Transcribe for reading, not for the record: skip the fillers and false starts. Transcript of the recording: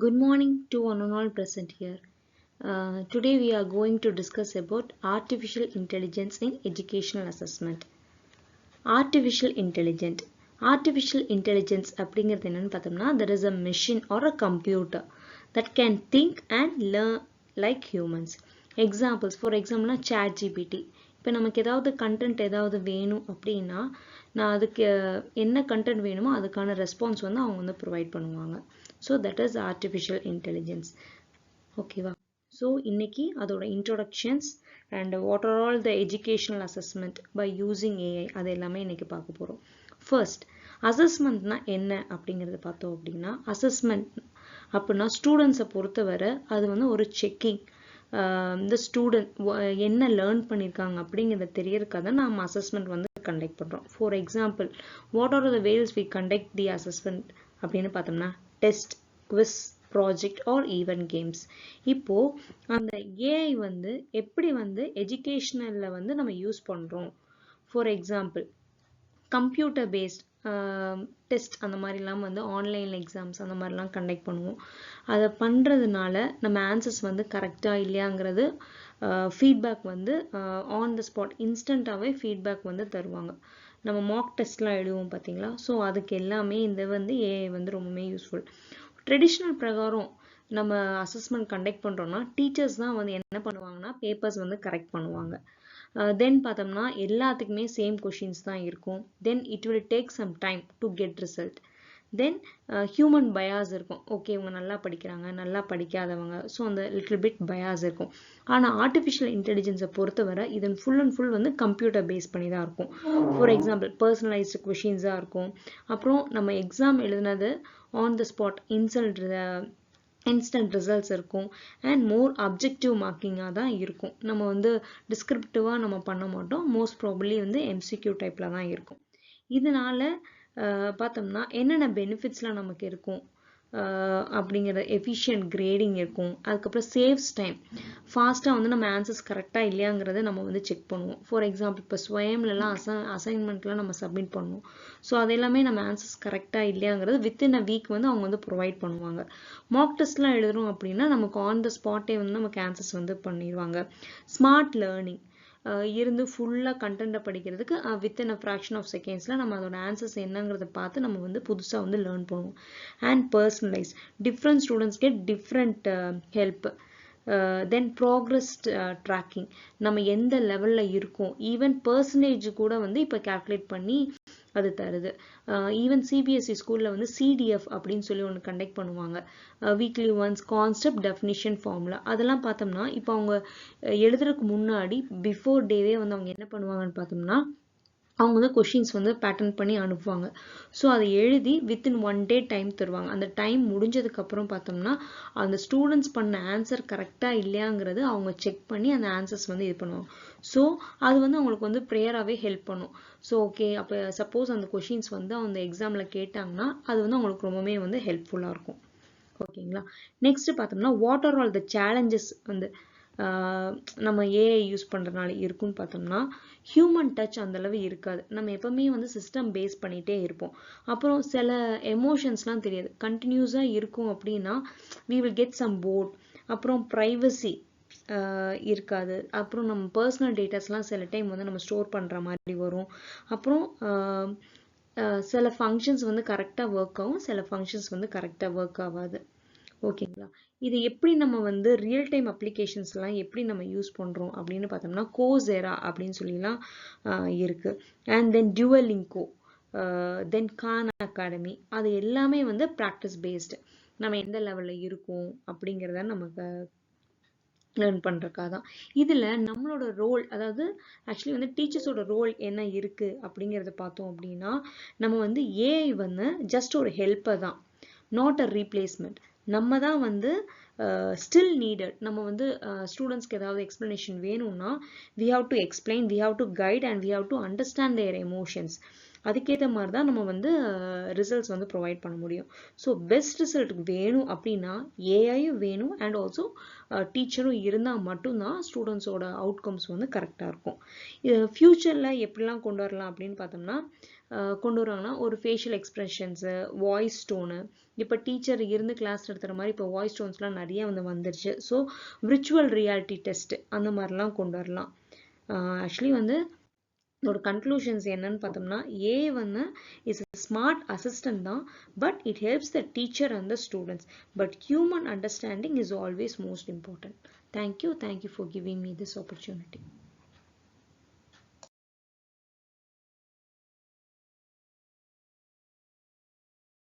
Good morning to one and all present here. Today we are going to discuss about artificial intelligence in educational assessment. Artificial intelligence. Artificial intelligence அப்படிங்கிறது என்னன்னு பார்த்தோம்னா there is a machine or a computer that can think and learn like humans. Examples, for example, ChatGPT. இப்போ நமக்கு ஏதாவது content ஏதாவது வேணும் அப்படின்னா நான் அதுக்கு என்ன கண்டென்ட் வேணுமோ அதுக்கான ரெஸ்பான்ஸ் வந்து அவங்க வந்து ப்ரொவைட் பண்ணுவாங்க. So that is artificial intelligence. ஓகேவா? ஸோ இன்னைக்கு அதோட introductions and what are all the educational assessment by using AI அது எல்லாமே இன்னைக்கு பார்க்க போகிறோம். ஃபர்ஸ்ட், அசஸ்மெண்ட்னா என்ன அப்படிங்கிறத பார்த்தோம் அப்படின்னா, அசஸ்மெண்ட் அப்படின்னா ஸ்டூடெண்ட்ஸை பொறுத்தவரை அது வந்து ஒரு செக்கிங். இந்த ஸ்டூடெண்ட் என்ன லேர்ன் பண்ணியிருக்காங்க அப்படிங்கிறத தெரியறதுக்காக தான் நம்ம அசஸ்மெண்ட் வந்து கண்டக்ட் பண்ணுறோம். For example, what are the ways we conduct the assessment அப்படின்னு பார்த்தோம்னா test, quiz, project or even games. இப்போ அந்த ஏஐ வந்து எப்படி வந்து எஜுகேஷனல்ல வந்து நம்ம யூஸ் பண்றோம். For example, computer based test அந்த மாதிரிலாம் வந்து ஆன்லைன் எக்ஸாம்ஸ் அந்த மாதிரிலாம் கண்டக்ட் பண்ணுவோம். அதை பண்ணுறதுனால நம்ம ஆன்சர்ஸ் வந்து கரெக்டாக இல்லையாங்கிறது ஃபீட்பேக் வந்து ஆன் த ஸ்பாட் இன்ஸ்டண்ட்டாகவே ஃபீட்பேக் வந்து தருவாங்க. நம்ம மாக் டெஸ்ட்லாம் எழுதுவோம் பார்த்தீங்களா? ஸோ அதுக்கு எல்லாமே இந்த வந்து ஏஐ வந்து ரொம்பவே யூஸ்ஃபுல். ட்ரெடிஷ்னல் பிரகாரம் நம்ம அசஸ்மெண்ட் கண்டக்ட் பண்ணுறோம்னா டீச்சர்ஸ் தான் வந்து என்ன பண்ணுவாங்கன்னா பேப்பர்ஸ் வந்து கரெக்ட் பண்ணுவாங்க. தென் பார்த்தோம்னா எல்லாத்துக்குமே சேம் கொஷின்ஸ் தான் இருக்கும். Then it will take some time to get result. Then human bias இருக்கும். ஓகே, இவங்க நல்லா படிக்கிறாங்க, நல்லா படிக்காதவங்க, ஸோ அந்த லிட்டில் பிட் பயாஸ் இருக்கும். ஆனால் ஆர்டிஃபிஷியல் இன்டெலிஜென்ஸை பொறுத்தவரை இதன் ஃபுல் அண்ட் ஃபுல் வந்து கம்ப்யூட்டர் பேஸ் பண்ணி தான் இருக்கும். ஃபார் எக்ஸாம்பிள், பர்சனலைஸ்டு கொஷின்ஸாக இருக்கும். அப்புறம் நம்ம எக்ஸாம் எழுதுனது on the spot instant results இருக்கும். அண்ட் மோர் அப்ஜெக்டிவ் மார்க்கிங்காக தான் இருக்கும். நம்ம வந்து டிஸ்கிரிப்டிவாக நம்ம பண்ண மாட்டோம். மோஸ்ட் ப்ராபப்ளி வந்து எம்சிக்யூ டைப்பில் தான் இருக்கும். இதனால பார்த்தோம்னா என்னென்ன பெனிஃபிட்ஸ்லாம் நமக்கு இருக்கும் அப்படிங்கிற எஃபிஷியன்ட் கிரேடிங் இருக்கும். அதுக்கப்புறம் சேவ்ஸ் டைம். ஃபாஸ்ட்டாக வந்து நம்ம ஆன்சர்ஸ் கரெக்டாக இல்லையாங்கிறத நம்ம வந்து செக் பண்ணுவோம். ஃபார் எக்ஸாம்பிள், இப்போ ஸ்வயம்லலாம் அசைன்மெண்ட்லாம் நம்ம சப்மிட் பண்ணுவோம். ஸோ அது எல்லாமே நம்ம ஆன்சர்ஸ் கரெக்டாக இல்லையாங்கிறது வித்தின் அ வீக் வந்து அவங்க வந்து ப்ரொவைட் பண்ணுவாங்க. மாக் டெஸ்ட்லாம் எழுதுறோம் அப்படின்னா நமக்கு ஆன் த ஸ்பாட்டே வந்து நமக்கு ஆன்சர்ஸ் வந்து பண்ணிடுவாங்க. ஸ்மார்ட் லேர்னிங் இருந்து ஃபுல்லாக கண்டென்ட்டை படிக்கிறதுக்கு வித்தின் அ ஃப்ராக்ஷன் ஆஃப் செகண்ட்ஸில் நம்ம அதோட ஆன்சர்ஸ் என்னங்கிறத பார்த்து நம்ம வந்து புதுசாக வந்து லேர்ன் பண்ணுவோம். And personalise, different students get different help. Then progress tracking, நம்ம எந்த லெவலில் இருக்கோம், ஈவன் பர்சன்டேஜ் கூட வந்து இப்போ கால்குலேட் பண்ணி அது தருது. ஈவன் சிபிஎஸ்சி ஸ்கூலில் வந்து சிடிஎஃப் அப்படின்னு சொல்லி ஒன்று கண்டக்ட் பண்ணுவாங்க. Weekly once concept definition formula அதெல்லாம் பார்த்தோம்னா இப்போ அவங்க எழுதுறதுக்கு முன்னாடி பிஃபோர் டேவே வந்து அவங்க என்ன பண்ணுவாங்கன்னு பார்த்தோம்னா அவங்க வந்து கொஷின்ஸ் வந்து பேட்டர்ன் பண்ணி அனுப்புவாங்க. ஸோ அதை எழுதி வித்தின் 1 day டைம் தருவாங்க. அந்த டைம் முடிஞ்சதுக்கப்புறம் பார்த்தோம்னா அந்த ஸ்டூடெண்ட்ஸ் பண்ண ஆன்சர் கரெக்டாக இல்லையாங்கிறது அவங்க செக் பண்ணி அந்த ஆன்சர்ஸ் வந்து இது பண்ணுவாங்க. ஸோ அது வந்து அவங்களுக்கு வந்து ப்ரேயராகவே ஹெல்ப் பண்ணும். ஸோ ஓகே, அப்போ சப்போஸ் அந்த கொஷின்ஸ் வந்து அந்த எக்ஸாமில் கேட்டாங்கன்னா அது வந்து அவங்களுக்கு ரொம்பவே வந்து ஹெல்ப்ஃபுல்லாக இருக்கும். ஓகேங்களா? நெக்ஸ்ட் பார்த்தோம்னா what are all the challenges வந்து நம்ம ஏஐ யூஸ் பண்ணுறதுனால இருக்குன்னு பார்த்தோம்னா ஹியூமன் டச் அந்தளவு இருக்காது. நம்ம எப்பவுமே வந்து சிஸ்டம் பேஸ் பண்ணிகிட்டே இருப்போம். அப்புறம் சில எமோஷன்ஸ்லாம் தெரியாது, கண்டினியூஸாக இருக்கும் அப்படின்னா we will get some bored. அப்புறம் ப்ரைவசி இருக்காது. அப்புறம் நம்ம பர்சனல் டேட்டாஸ்லாம் சில டைம் வந்து நம்ம ஸ்டோர் பண்ணுற மாதிரி வரும். அப்புறம் சில ஃபங்க்ஷன்ஸ் வந்து கரெக்டாக ஒர்க் ஆகும், சில ஃபங்க்ஷன்ஸ் வந்து கரெக்டாக ஒர்க் ஆகாது. ஓகேங்களா? இது எப்படி நம்ம வந்து ரியல் டைம் அப்ளிகேஷன்ஸ்லாம் எப்படி நம்ம யூஸ் பண்ணுறோம் அப்படின்னு பார்த்தோம்னா கோசெரா அப்படின்னு சொல்லிலாம் இருக்கு. And then Duolingo, then Khan Academy, அது எல்லாமே வந்து ப்ராக்டிஸ் பேஸ்டு. நம்ம எந்த லெவலில் இருக்கோம் அப்படிங்கிறத நமக்கு லேர்ன் பண்ணுறக்காக தான். இதில் நம்மளோட ரோல், அதாவது ஆக்சுவலி வந்து டீச்சர்ஸோட ரோல் என்ன இருக்குது அப்படிங்கிறத பார்த்தோம் அப்படின்னா நம்ம வந்து ஏஐ வந்து ஜஸ்ட் ஒரு ஹெல்ப்பர் தான், நாட் அ ரீப்ளேஸ்மெண்ட். நம்ம தான் வந்து ஸ்டில் நீடட். நம்ம வந்து ஸ்டூடெண்ட்ஸ்க்கு ஏதாவது எக்ஸ்ப்ளனேஷன் வேணும்னா we have to explain, we have to guide and we have to understand their emotions. அதுக்கேற்ற மாதிரி தான் நம்ம வந்து ரிசல்ட்ஸ் வந்து ப்ரொவைட் பண்ண முடியும். ஸோ பெஸ்ட் ரிசல்ட் வேணும் அப்படின்னா ஏஐயும் வேணும் அண்ட் ஆல்சோ டீச்சரும் இருந்தால் மட்டும்தான் ஸ்டூடெண்ட்ஸோட அவுட்கம்ஸ் வந்து கரெக்டாக இருக்கும். இது ஃப்யூச்சரில் எப்படிலாம் கொண்டு வரலாம் அப்படின்னு பார்த்தோம்னா கொண்டு வராங்கன்னா ஒரு ஃபேஷியல் எக்ஸ்பிரஷன்ஸு, வாய்ஸ் டோனு, இப்போ டீச்சர் இருந்து கிளாஸ் நடத்துகிற மாதிரி இப்போ வாய்ஸ் டோன்ஸ்லாம் நிறைய வந்துருச்சு. ஸோ விர்ச்சுவல் ரியாலிட்டி டெஸ்ட் அந்த மாதிரிலாம் கொண்டு வரலாம். ஆக்சுவலி வந்து இதோட கன்க்ளூஷன்ஸ் என்னன்னு பார்த்தோம்னா, ஏ வந்து இஸ் a smart assistant தான், but it helps the teacher and the students, but human understanding is always most important. Thank you for giving me this opportunity.